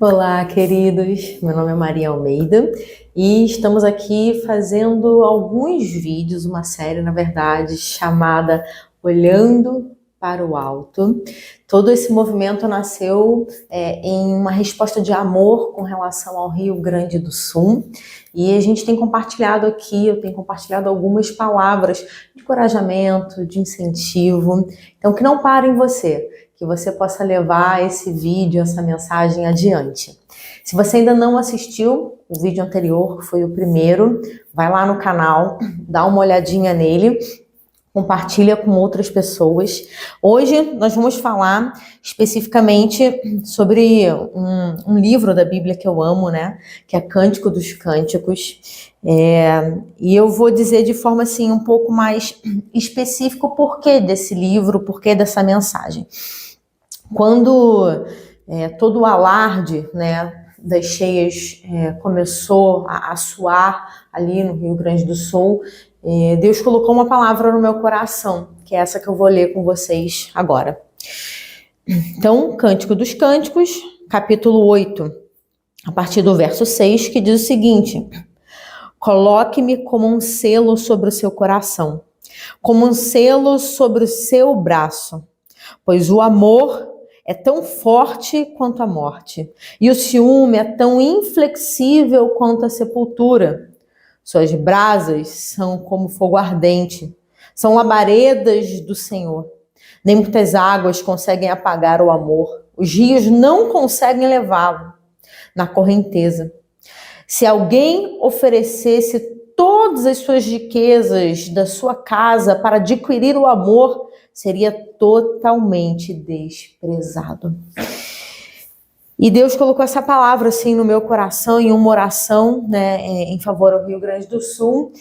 Olá, queridos. Meu nome é Maria Almeida e estamos aqui fazendo alguns vídeos, uma série, na verdade, chamada Olhando para o Alto. Todo esse movimento nasceu em uma resposta de amor com relação ao Rio Grande do Sul. E a gente tem compartilhado aqui, eu tenho compartilhado algumas palavras de encorajamento, de incentivo. Então, que não pare em você, que você possa levar esse vídeo, essa mensagem adiante. Se você ainda não assistiu o vídeo anterior, que foi o primeiro, vai lá no canal, dá uma olhadinha nele, compartilha com outras pessoas. Hoje nós vamos falar especificamente sobre um livro da Bíblia que eu amo, né? Que é Cântico dos Cânticos. E eu vou dizer de forma assim um pouco mais específica o porquê desse livro, o porquê dessa mensagem. Quando todo o alarde, né, das cheias começou a soar ali no Rio Grande do Sul, Deus colocou uma palavra no meu coração, que é essa que eu vou ler com vocês agora. Então, Cântico dos Cânticos, capítulo 8, a partir do verso 6, que diz o seguinte: coloque-me como um selo sobre o seu coração, como um selo sobre o seu braço, pois o amor é tão forte quanto a morte, e o ciúme é tão inflexível quanto a sepultura. Suas brasas são como fogo ardente, são labaredas do Senhor. Nem muitas águas conseguem apagar o amor, os rios não conseguem levá-lo na correnteza. Se alguém oferecesse todas as suas riquezas da sua casa para adquirir o amor, seria totalmente desprezado. E Deus colocou essa palavra assim no meu coração, em uma oração, né, em favor ao Rio Grande do Sul.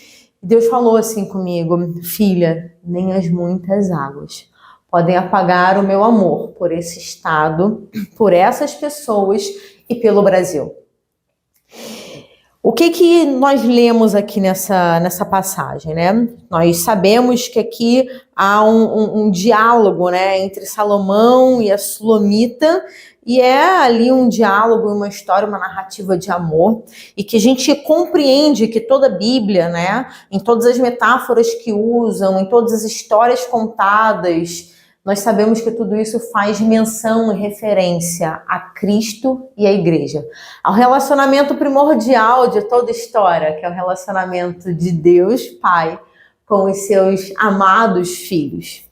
E Deus falou assim comigo: filha, nem as muitas águas podem apagar o meu amor por esse estado, por essas pessoas e pelo Brasil. O que nós lemos aqui nessa passagem, né? Nós sabemos que aqui há um diálogo, né, entre Salomão e a Sulamita, e é ali um diálogo, uma história, uma narrativa de amor, e que a gente compreende que toda a Bíblia, né, em todas as metáforas que usam, em todas as histórias contadas, nós sabemos que tudo isso faz menção e referência a Cristo e a Igreja, ao relacionamento primordial de toda história, que é o relacionamento de Deus Pai com os seus amados filhos.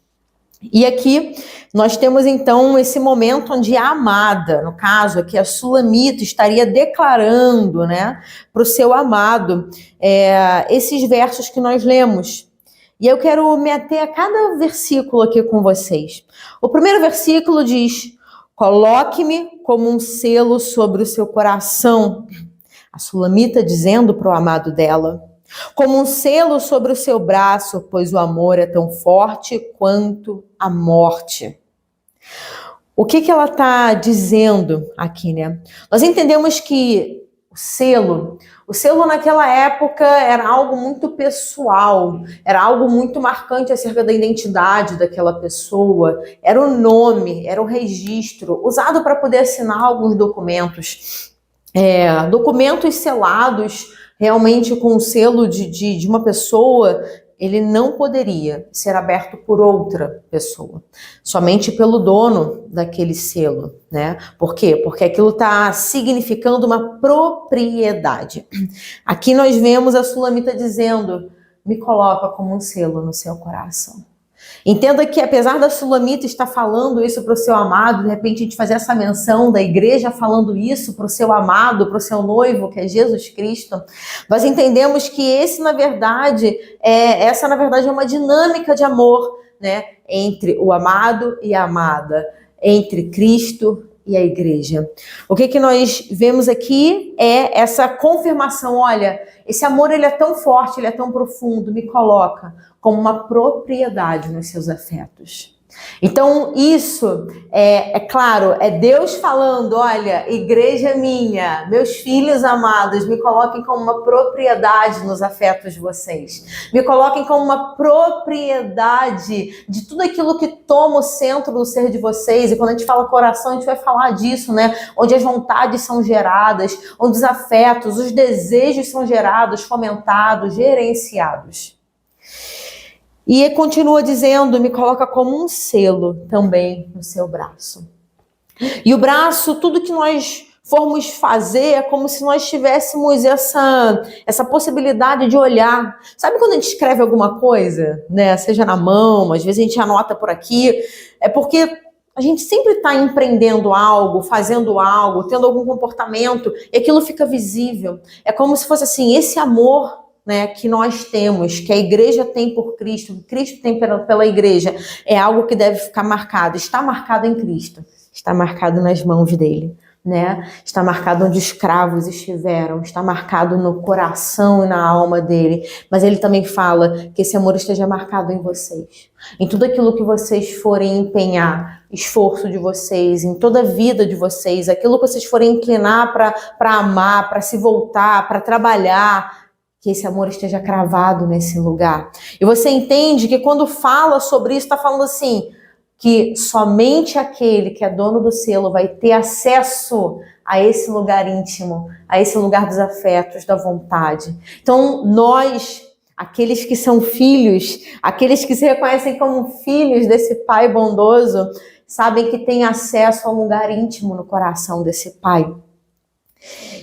E aqui nós temos então esse momento onde a amada, no caso aqui a Sulamita, estaria declarando, né, para o seu amado esses versos que nós lemos. E eu quero me ater a cada versículo aqui com vocês. O primeiro versículo diz: coloque-me como um selo sobre o seu coração. A Sulamita dizendo para o amado dela: como um selo sobre o seu braço, pois o amor é tão forte quanto a morte. O que ela está dizendo aqui, né? Nós entendemos que o selo naquela época era algo muito pessoal, era algo muito marcante acerca da identidade daquela pessoa, era o nome, era o registro, usado para poder assinar alguns documentos. Documentos selados realmente com o selo de uma pessoa, ele não poderia ser aberto por outra pessoa, somente pelo dono daquele selo, né? Por quê? Porque aquilo está significando uma propriedade. Aqui nós vemos a Sulamita dizendo: me coloca como um selo no seu coração. Entenda que apesar da Sulamita estar falando isso para o seu amado, de repente a gente fazer essa menção da igreja falando isso para o seu amado, para o seu noivo, que é Jesus Cristo, nós entendemos que essa na verdade é uma dinâmica de amor, né, entre o amado e a amada, entre Cristo e a igreja. O que nós vemos aqui é essa confirmação: olha, esse amor ele é tão forte, ele é tão profundo, me coloca como uma propriedade nos seus afetos. Então isso é claro, é Deus falando, olha, igreja minha, meus filhos amados, me coloquem como uma propriedade nos afetos de vocês. Me coloquem como uma propriedade de tudo aquilo que toma o centro do ser de vocês. E quando a gente fala coração, a gente vai falar disso, né? Onde as vontades são geradas, onde os afetos, os desejos são gerados, fomentados, gerenciados. E ele continua dizendo, me coloca como um selo também no seu braço. E o braço, tudo que nós formos fazer, é como se nós tivéssemos essa possibilidade de olhar. Sabe quando a gente escreve alguma coisa, né? Seja na mão, às vezes a gente anota por aqui. É porque a gente sempre está empreendendo algo, fazendo algo, tendo algum comportamento, e aquilo fica visível. É como se fosse assim, esse amor, né, que nós temos, que a igreja tem por Cristo, que Cristo tem pela igreja, é algo que deve ficar marcado. Está marcado em Cristo, está marcado nas mãos dele, né? Está marcado onde os cravos estiveram, está marcado no coração e na alma dele. Mas ele também fala que esse amor esteja marcado em vocês, em tudo aquilo que vocês forem empenhar, esforço de vocês, em toda a vida de vocês, aquilo que vocês forem inclinar para amar, para se voltar, para trabalhar, que esse amor esteja cravado nesse lugar. E você entende que quando fala sobre isso, está falando assim, que somente aquele que é dono do selo vai ter acesso a esse lugar íntimo, a esse lugar dos afetos, da vontade. Então, nós, aqueles que são filhos, aqueles que se reconhecem como filhos desse Pai bondoso, sabem que têm acesso a um lugar íntimo no coração desse Pai.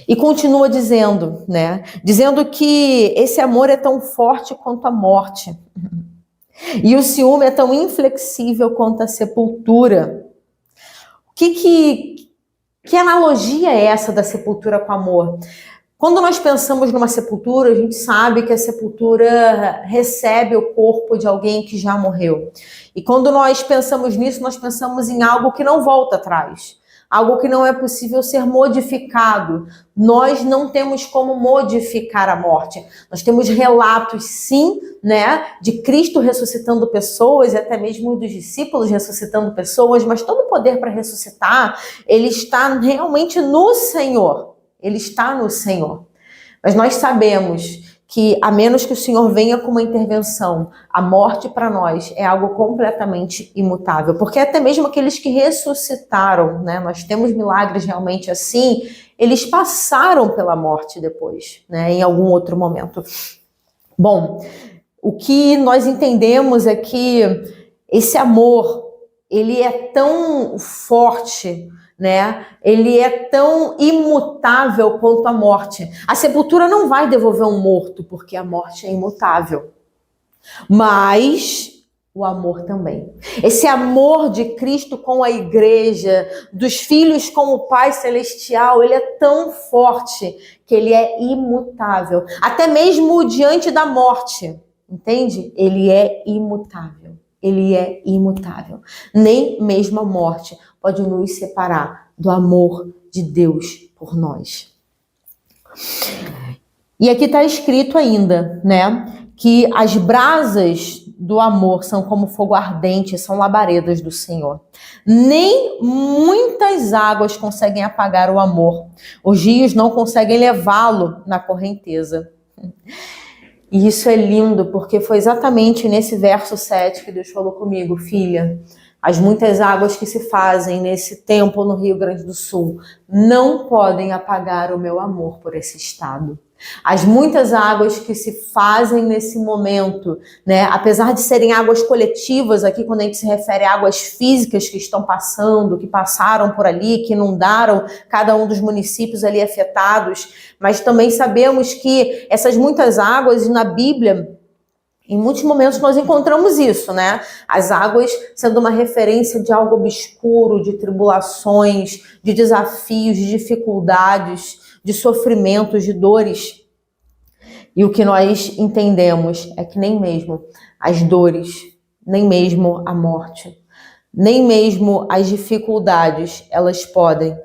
E continua dizendo, né? Dizendo que esse amor é tão forte quanto a morte. E o ciúme é tão inflexível quanto a sepultura. Que analogia é essa da sepultura com amor? Quando nós pensamos numa sepultura, a gente sabe que a sepultura recebe o corpo de alguém que já morreu. E quando nós pensamos nisso, nós pensamos em algo que não volta atrás. Algo que não é possível ser modificado. Nós não temos como modificar a morte. Nós temos relatos, sim, né, de Cristo ressuscitando pessoas e até mesmo dos discípulos ressuscitando pessoas, mas todo o poder para ressuscitar, ele está realmente no Senhor. Ele está no Senhor. Mas nós sabemos que, a menos que o Senhor venha com uma intervenção, a morte para nós é algo completamente imutável. Porque até mesmo aqueles que ressuscitaram, né, nós temos milagres realmente assim, eles passaram pela morte depois, né, em algum outro momento. Bom, o que nós entendemos é que esse amor, ele é tão forte, né? Ele é tão imutável quanto a morte. A sepultura não vai devolver um morto, porque a morte é imutável. Mas o amor também. Esse amor de Cristo com a igreja, dos filhos com o Pai Celestial, ele é tão forte que ele é imutável. Até mesmo diante da morte, entende? Ele é imutável. Ele é imutável. Nem mesmo a morte pode nos separar do amor de Deus por nós. E aqui está escrito ainda, né, que as brasas do amor são como fogo ardente, são labaredas do Senhor. Nem muitas águas conseguem apagar o amor. Os rios não conseguem levá-lo na correnteza. E isso é lindo, porque foi exatamente nesse verso 7 que Deus falou comigo, filha. As muitas águas que se fazem nesse templo no Rio Grande do Sul não podem apagar o meu amor por esse estado. As muitas águas que se fazem nesse momento, né, apesar de serem águas coletivas, aqui quando a gente se refere a águas físicas que estão passando, que passaram por ali, que inundaram cada um dos municípios ali afetados, mas também sabemos que essas muitas águas na Bíblia, em muitos momentos nós encontramos isso, né? As águas sendo uma referência de algo obscuro, de tribulações, de desafios, de dificuldades, de sofrimentos, de dores. E o que nós entendemos é que nem mesmo as dores, nem mesmo a morte, nem mesmo as dificuldades, elas podem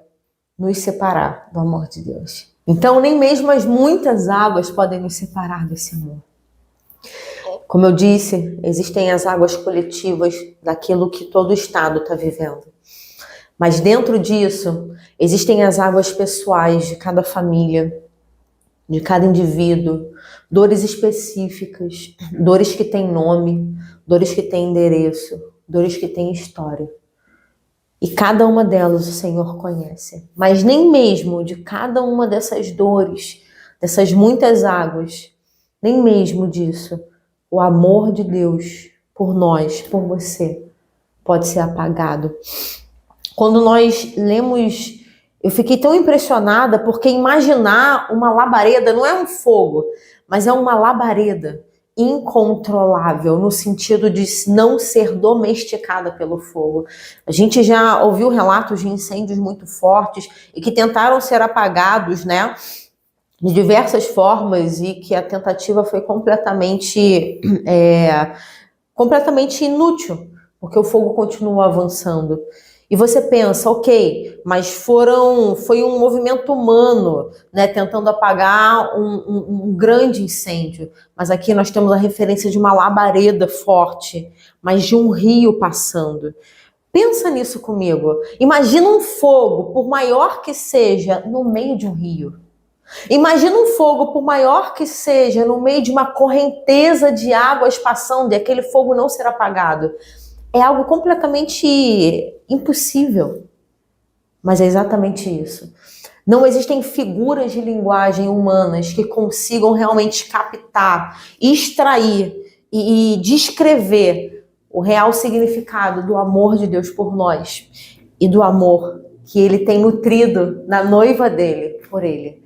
nos separar do amor de Deus. Então, nem mesmo as muitas águas podem nos separar desse amor. Como eu disse, existem as águas coletivas daquilo que todo o Estado está vivendo. Mas dentro disso, existem as águas pessoais de cada família, de cada indivíduo, dores específicas, dores que têm nome, dores que têm endereço, dores que têm história. E cada uma delas o Senhor conhece. Mas nem mesmo de cada uma dessas dores, dessas muitas águas, nem mesmo disso, o amor de Deus por nós, por você, pode ser apagado. Quando nós lemos, eu fiquei tão impressionada porque imaginar uma labareda não é um fogo, mas é uma labareda incontrolável, no sentido de não ser domesticada pelo fogo. A gente já ouviu relatos de incêndios muito fortes e que tentaram ser apagados, né, de diversas formas, e que a tentativa foi completamente inútil, porque o fogo continua avançando. E você pensa, ok, mas foi um movimento humano, né, tentando apagar um grande incêndio. Mas aqui nós temos a referência de uma labareda forte, mas de um rio passando. Pensa nisso comigo. Imagina um fogo, por maior que seja, no meio de um rio. Imagina um fogo, por maior que seja, no meio de uma correnteza de águas passando e aquele fogo não ser apagado. É algo completamente impossível. Mas é exatamente isso. Não existem figuras de linguagem humanas que consigam realmente captar, extrair e descrever o real significado do amor de Deus por nós e do amor que Ele tem nutrido na noiva dele por Ele.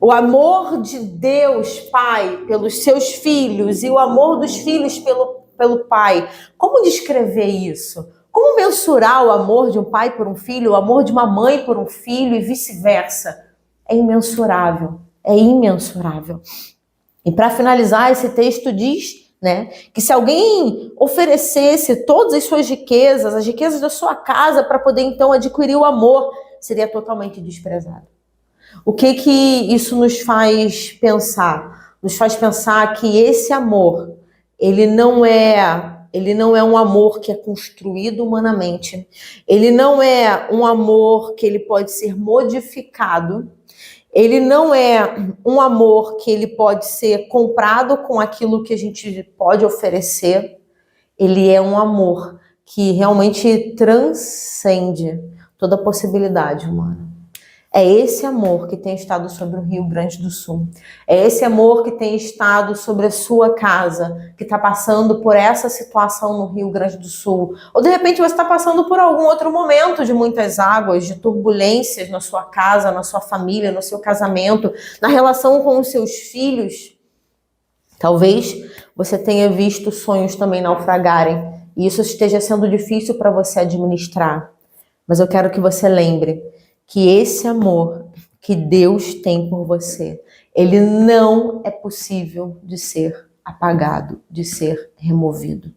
O amor de Deus, Pai, pelos seus filhos e o amor dos filhos pelo Pai. Como descrever isso? Como mensurar o amor de um pai por um filho, o amor de uma mãe por um filho e vice-versa? É imensurável, é imensurável. E para finalizar, esse texto diz, né, que se alguém oferecesse todas as suas riquezas, as riquezas da sua casa, para poder então adquirir o amor, seria totalmente desprezado. O que isso nos faz pensar? Nos faz pensar que esse amor, ele não é um amor que é construído humanamente. Ele não é um amor que ele pode ser modificado. Ele não é um amor que ele pode ser comprado com aquilo que a gente pode oferecer. Ele é um amor que realmente transcende toda possibilidade humana. É esse amor que tem estado sobre o Rio Grande do Sul. É esse amor que tem estado sobre a sua casa, que está passando por essa situação no Rio Grande do Sul. Ou de repente você está passando por algum outro momento de muitas águas, de turbulências na sua casa, na sua família, no seu casamento, na relação com os seus filhos. Talvez você tenha visto sonhos também naufragarem e isso esteja sendo difícil para você administrar. Mas eu quero que você lembre que esse amor que Deus tem por você, ele não é possível de ser apagado, de ser removido.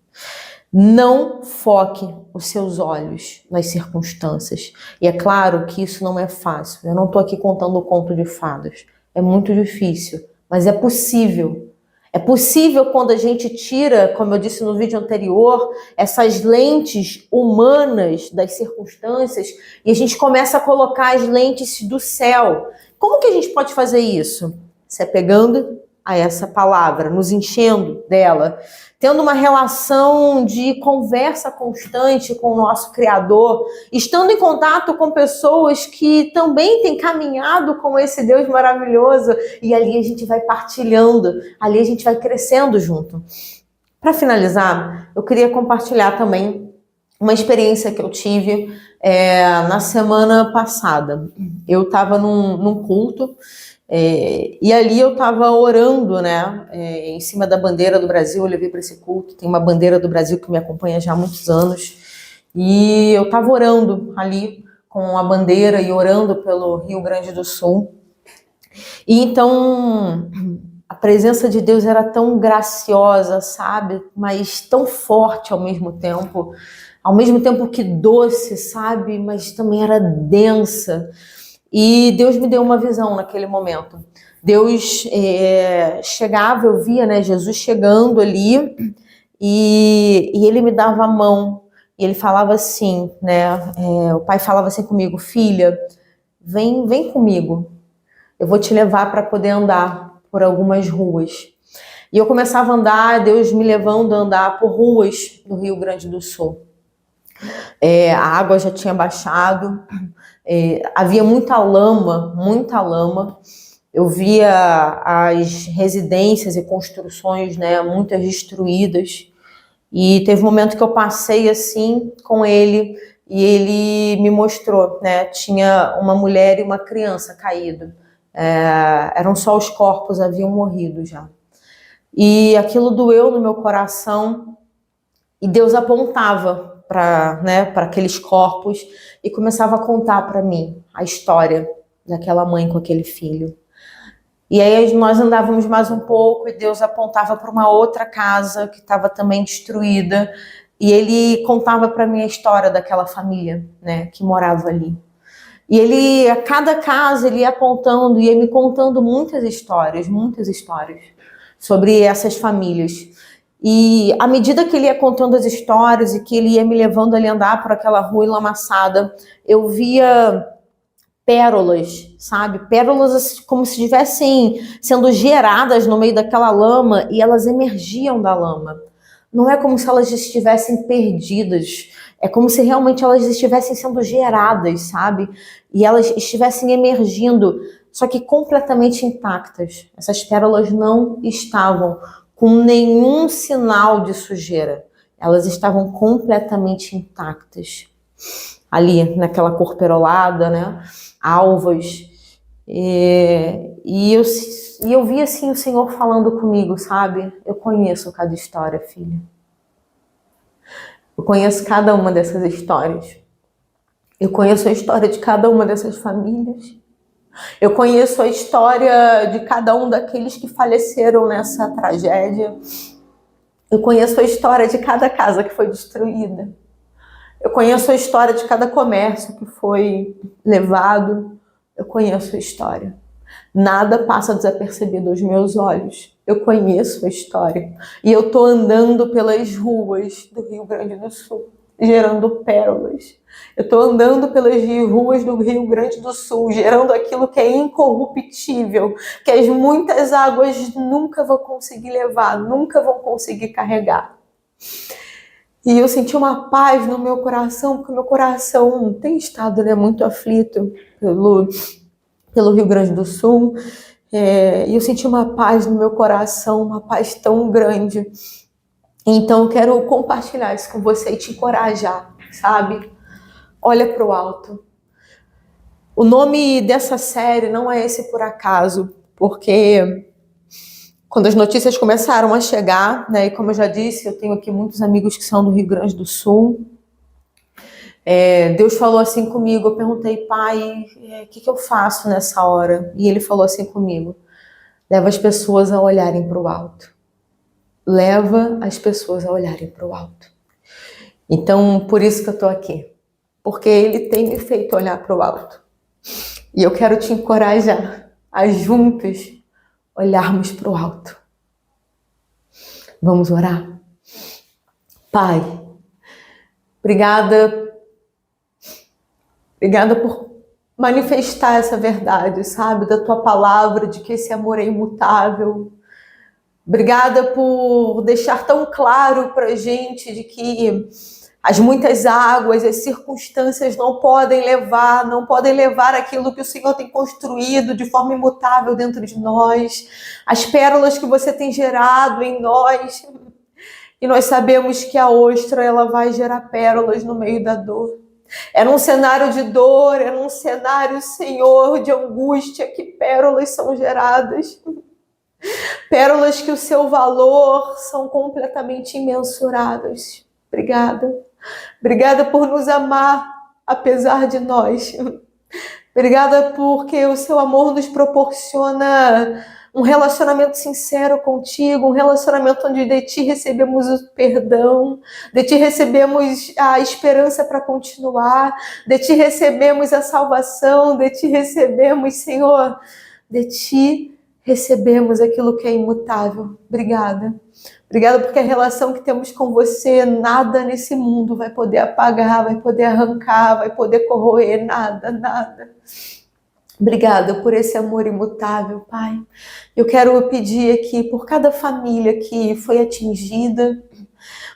Não foque os seus olhos nas circunstâncias. E é claro que isso não é fácil. Eu não estou aqui contando o conto de fadas. É muito difícil, mas é possível. É possível quando a gente tira, como eu disse no vídeo anterior, essas lentes humanas das circunstâncias e a gente começa a colocar as lentes do céu. Como que a gente pode fazer isso? Se apegando a essa palavra, nos enchendo dela, tendo uma relação de conversa constante com o nosso Criador, estando em contato com pessoas que também têm caminhado com esse Deus maravilhoso, e ali a gente vai partilhando, ali a gente vai crescendo junto. Para finalizar, eu queria compartilhar também uma experiência que eu tive na semana passada. Eu estava num culto, e ali eu estava orando, né, em cima da bandeira do Brasil. Eu levei para esse culto, tem uma bandeira do Brasil que me acompanha já há muitos anos, e eu estava orando ali com a bandeira e orando pelo Rio Grande do Sul. E então a presença de Deus era tão graciosa, sabe, mas tão forte ao mesmo tempo que doce, sabe, mas também era densa. E Deus me deu uma visão naquele momento. Deus chegava, eu via, né, Jesus chegando ali, e ele me dava a mão, e ele falava assim, né, o pai falava assim comigo: filha, vem comigo, eu vou te levar para poder andar por algumas ruas. E eu começava a andar, Deus me levando a andar por ruas do Rio Grande do Sul. A água já tinha baixado, havia muita lama, muita lama. Eu via as residências e construções, né, muitas destruídas. E teve um momento que eu passei assim com ele e ele me mostrou, né, tinha uma mulher e uma criança caído. Eram só os corpos, haviam morrido já. E aquilo doeu no meu coração e Deus apontava para aqueles corpos e começava a contar para mim a história daquela mãe com aquele filho. E aí nós andávamos mais um pouco e Deus apontava para uma outra casa que estava também destruída e ele contava para mim a história daquela família, né, que morava ali. E ele, a cada casa, ele ia apontando e ia me contando muitas histórias sobre essas famílias. E à medida que ele ia contando as histórias e que ele ia me levando ali a andar por aquela rua enlamaçada, eu via pérolas, sabe? Pérolas como se estivessem sendo geradas no meio daquela lama e elas emergiam da lama. Não é como se elas estivessem perdidas, é como se realmente elas estivessem sendo geradas, sabe? E elas estivessem emergindo, só que completamente intactas. Essas pérolas não estavam com nenhum sinal de sujeira. Elas estavam completamente intactas. Ali, naquela cor perolada, né? Alvas. E eu vi assim o Senhor falando comigo, sabe? Eu conheço cada história, filha. Eu conheço cada uma dessas histórias. Eu conheço a história de cada uma dessas famílias. Eu conheço a história de cada um daqueles que faleceram nessa tragédia. Eu conheço a história de cada casa que foi destruída. Eu conheço a história de cada comércio que foi levado. Eu conheço a história. Nada passa desapercebido aos meus olhos. Eu conheço a história. E eu estou andando pelas ruas do Rio Grande do Sul, gerando pérolas. Eu estou andando pelas ruas do Rio Grande do Sul, gerando aquilo que é incorruptível, que as muitas águas nunca vão conseguir levar, nunca vão conseguir carregar. E eu senti uma paz no meu coração, porque o meu coração tem estado, né, muito aflito pelo Rio Grande do Sul. E eu senti uma paz no meu coração, uma paz tão grande. Então eu quero compartilhar isso com você e te encorajar, sabe? Olha para o alto. O nome dessa série não é esse por acaso, porque quando as notícias começaram a chegar, né, e como eu já disse, eu tenho aqui muitos amigos que são do Rio Grande do Sul, Deus falou assim comigo, eu perguntei, pai, o que eu faço nessa hora? E ele falou assim comigo, leva as pessoas a olharem para o alto. Leva as pessoas a olharem para o alto. Então, por isso que eu estou aqui. Porque ele tem me feito olhar para o alto. E eu quero te encorajar a juntos olharmos para o alto. Vamos orar? Pai, obrigada por manifestar essa verdade, sabe? Da tua palavra, de que esse amor é imutável. Obrigada por deixar tão claro pra gente de que as muitas águas, as circunstâncias não podem levar aquilo que o Senhor tem construído de forma imutável dentro de nós, as pérolas que você tem gerado em nós. E nós sabemos que a ostra, ela vai gerar pérolas no meio da dor. Era um cenário de dor, era um cenário, Senhor, de angústia, que pérolas são geradas. Pérolas que o seu valor são completamente imensuráveis. Obrigada. Obrigada por nos amar, apesar de nós. Obrigada porque o seu amor nos proporciona um relacionamento sincero contigo, um relacionamento onde de ti recebemos o perdão, de ti recebemos a esperança para continuar, de ti recebemos a salvação, de ti recebemos, Senhor, de ti recebemos aquilo que é imutável. Obrigada. Obrigada porque a relação que temos com você, nada nesse mundo vai poder apagar, vai poder arrancar, vai poder corroer, nada, nada. Obrigada por esse amor imutável, Pai. Eu quero pedir aqui por cada família que foi atingida,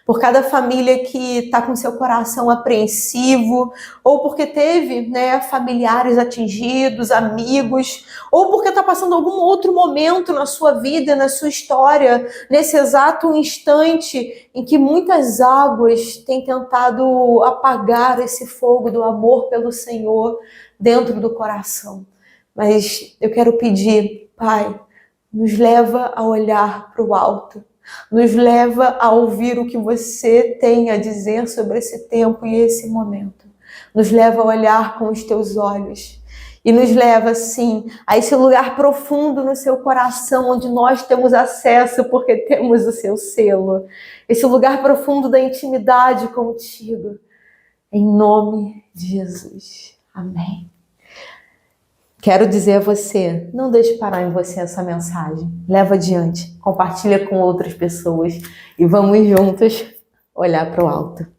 por cada família que está com seu coração apreensivo, ou porque teve, né, familiares atingidos, amigos, ou porque está passando algum outro momento na sua vida, na sua história, nesse exato instante em que muitas águas têm tentado apagar esse fogo do amor pelo Senhor dentro do coração. Mas eu quero pedir, Pai, nos leva a olhar para o alto. Nos leva a ouvir o que você tem a dizer sobre esse tempo e esse momento. Nos leva a olhar com os teus olhos. E nos leva, sim, a esse lugar profundo no seu coração, onde nós temos acesso porque temos o seu selo. Esse lugar profundo da intimidade contigo. Em nome de Jesus. Amém. Quero dizer a você, não deixe parar em você essa mensagem. Leva adiante, compartilha com outras pessoas e vamos juntos olhar para o alto.